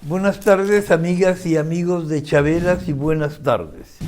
Buenas tardes, amigas y amigos de Chabelas, y buenas tardes.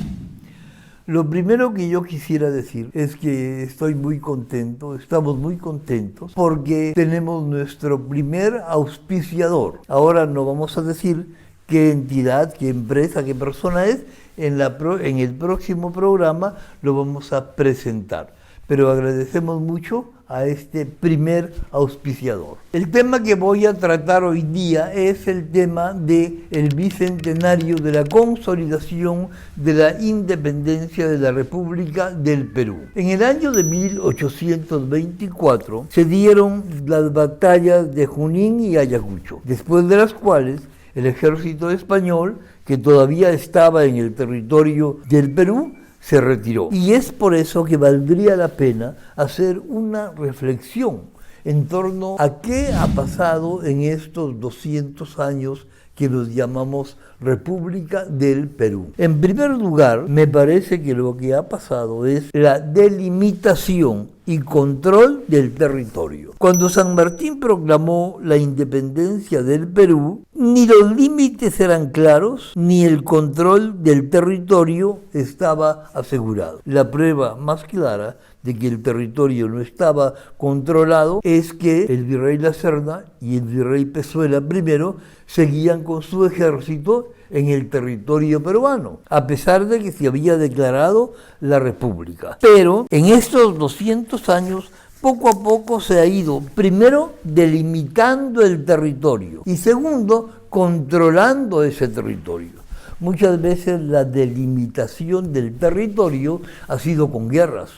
Lo primero que yo quisiera decir es que estoy muy contento, estamos muy contentos, porque tenemos nuestro primer auspiciador. Ahora no vamos a decir qué entidad, qué empresa, qué persona es, en el próximo programa lo vamos a presentar. Pero agradecemos mucho a este primer auspiciador. El tema que voy a tratar hoy día es el tema del bicentenario de la consolidación de la independencia de la República del Perú. En el año de 1824 se dieron las batallas de Junín y Ayacucho, después de las cuales el ejército español, que todavía estaba en el territorio del Perú, se retiró. Y es por eso que valdría la pena hacer una reflexión en torno a qué ha pasado en estos 200 años que nos llamamos República del Perú. En primer lugar, me parece que lo que ha pasado es la delimitación y control del territorio. Cuando San Martín proclamó la independencia del Perú, ni los límites eran claros, ni el control del territorio estaba asegurado. La prueba más clara de que el territorio no estaba controlado es que el virrey La Serna y el virrey Pezuela primero seguían con su ejército en el territorio peruano, a pesar de que se había declarado la República. Pero en estos 200 años, poco a poco se ha ido, primero, delimitando el territorio y segundo, controlando ese territorio. Muchas veces la delimitación del territorio ha sido con guerras,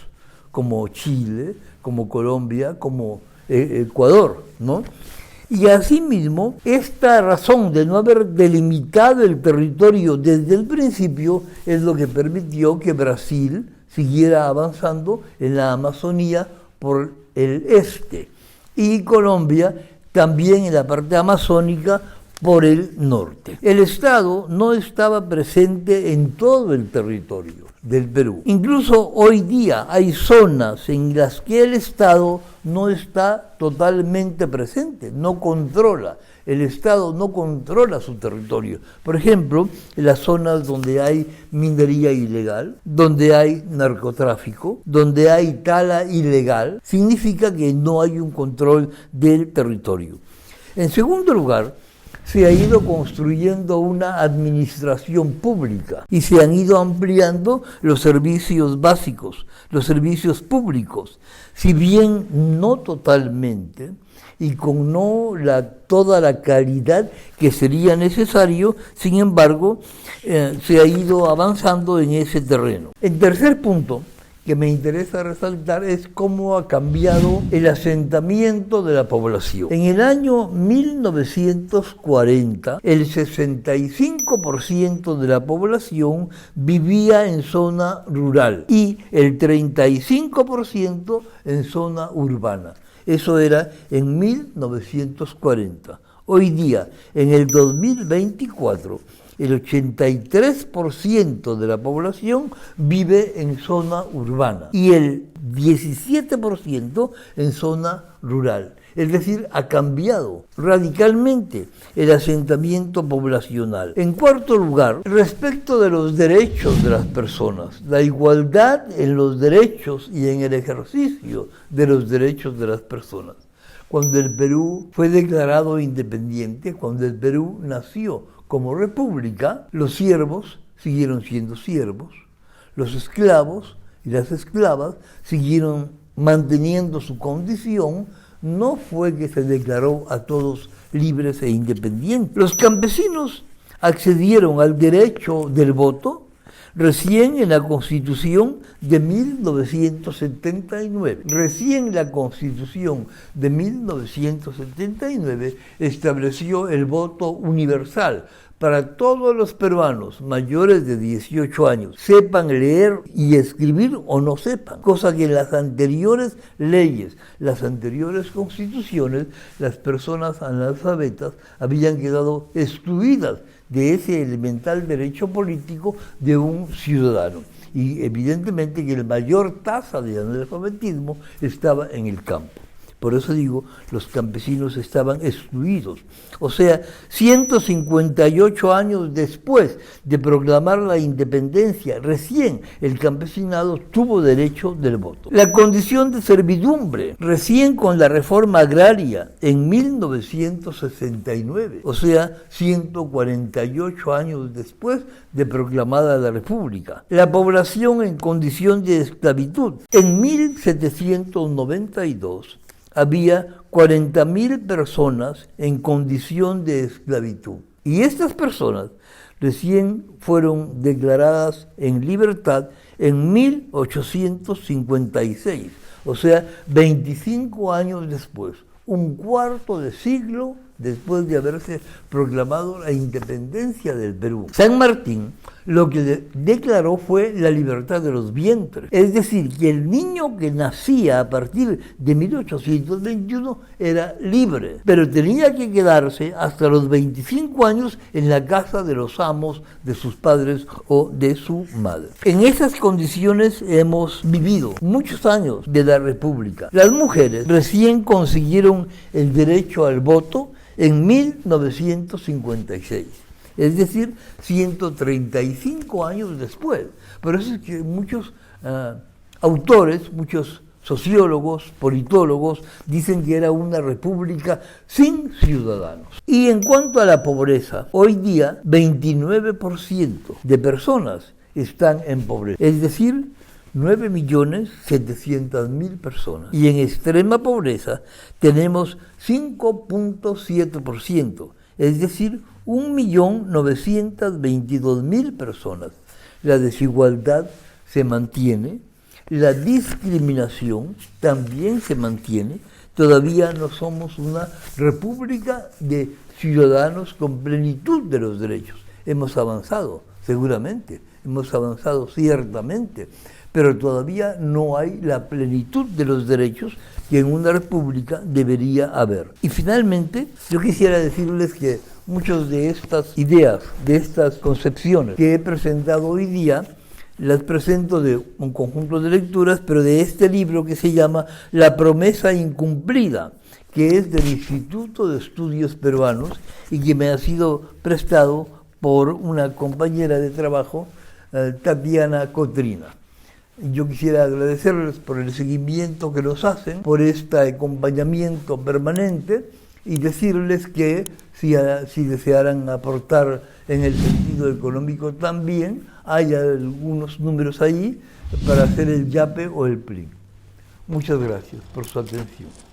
como Chile, como Colombia, como Ecuador, ¿no? Y asimismo, esta razón de no haber delimitado el territorio desde el principio es lo que permitió que Brasil siguiera avanzando en la Amazonía por el este y Colombia también en la parte amazónica por el norte. El Estado no estaba presente en todo el territorio del Perú. Incluso hoy día hay zonas en las que el Estado no está totalmente presente, no controla. El Estado no controla su territorio. Por ejemplo, en las zonas donde hay minería ilegal, donde hay narcotráfico, donde hay tala ilegal, significa que no hay un control del territorio. En segundo lugar, se ha ido construyendo una administración pública y se han ido ampliando los servicios básicos, los servicios públicos, si bien no totalmente y con toda la calidad que sería necesario, sin embargo, se ha ido avanzando en ese terreno. En tercer punto, que me interesa resaltar es cómo ha cambiado el asentamiento de la población. En el año 1940, el 65% de la población vivía en zona rural y el 35% en zona urbana. Eso era en 1940. Hoy día, en el 2024, el 83% de la población vive en zona urbana y el 17% en zona rural. Es decir, ha cambiado radicalmente el asentamiento poblacional. En cuarto lugar, respecto de los derechos de las personas, la igualdad en los derechos y en el ejercicio de los derechos de las personas. Cuando el Perú fue declarado independiente, cuando el Perú nació como república, los siervos siguieron siendo siervos, los esclavos y las esclavas siguieron manteniendo su condición. No fue que se declaró a todos libres e independientes. Los campesinos accedieron al derecho del voto recién en la Constitución de 1979. Recién la Constitución de 1979 estableció el voto universal para todos los peruanos mayores de 18 años, sepan leer y escribir o no sepan, cosa que en las anteriores leyes, las anteriores constituciones, las personas analfabetas habían quedado excluidas de ese elemental derecho político de un ciudadano. Y evidentemente que la mayor tasa de analfabetismo estaba en el campo. Por eso digo, los campesinos estaban excluidos. O sea, 158 años después de proclamar la independencia, recién el campesinado tuvo derecho del voto. La condición de servidumbre, recién con la reforma agraria en 1969, o sea, 148 años después de proclamada la República. La población en condición de esclavitud. En 1792 había 40.000 personas en condición de esclavitud. Y estas personas recién fueron declaradas en libertad en 1856, o sea, 25 años después, un cuarto de siglo después de haberse proclamado la independencia del Perú. San Martín lo que declaró fue la libertad de los vientres, es decir, que el niño que nacía a partir de 1821 era libre, pero tenía que quedarse hasta los 25 años en la casa de los amos de sus padres o de su madre. En esas condiciones hemos vivido muchos años de la República. Las mujeres recién consiguieron el derecho al voto en 1956. Es decir, 135 años después. Por eso es que muchos autores, muchos sociólogos, politólogos, dicen que era una república sin ciudadanos. Y en cuanto a la pobreza, hoy día 29% de personas están en pobreza. Es decir, 9.700.000 personas. Y en extrema pobreza tenemos 5.7%, es decir, 1.922.000 personas. La desigualdad se mantiene, la discriminación también se mantiene. Todavía no somos una república de ciudadanos con plenitud de los derechos. Hemos avanzado, seguramente, hemos avanzado ciertamente, pero todavía no hay la plenitud de los derechos que en una república debería haber. Y finalmente, yo quisiera decirles que muchas de estas ideas, de estas concepciones que he presentado hoy día, las presento de un conjunto de lecturas, pero de este libro que se llama La promesa incumplida, que es del Instituto de Estudios Peruanos y que me ha sido prestado por una compañera de trabajo, Tatiana Cotrina. Yo quisiera agradecerles por el seguimiento que nos hacen, por este acompañamiento permanente y decirles que si desearan aportar en el sentido económico también, hay algunos números ahí para hacer el YAPE o el PLIN. Muchas gracias por su atención.